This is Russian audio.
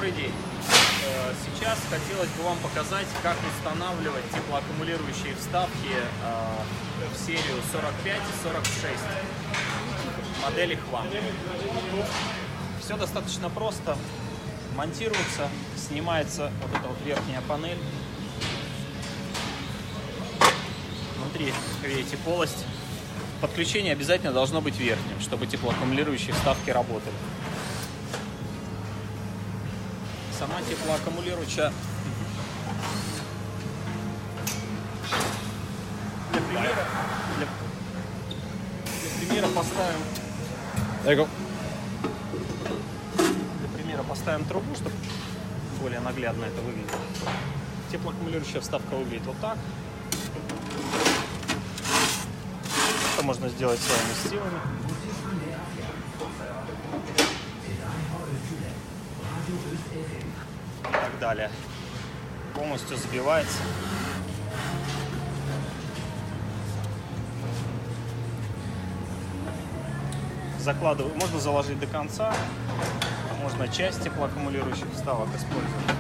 Добрый день. Сейчас хотелось бы вам показать, как устанавливать теплоаккумулирующие вставки в серию 45 и 46 модели Хван. Все достаточно просто. Монтируется, снимается вот эта вот верхняя панель. Внутри, видите, полость. Подключение обязательно должно быть верхним, чтобы теплоаккумулирующие вставки работали. Сама теплоаккумулирующая. Для примера поставим. Для примера поставим трубу, чтобы более наглядно это выглядело. Теплоаккумулирующая вставка выглядит вот так. Это можно сделать своими силами. И так далее. Полностью забивается. Закладываю. Можно заложить до конца, можно часть теплоаккумулирующих вставок использовать.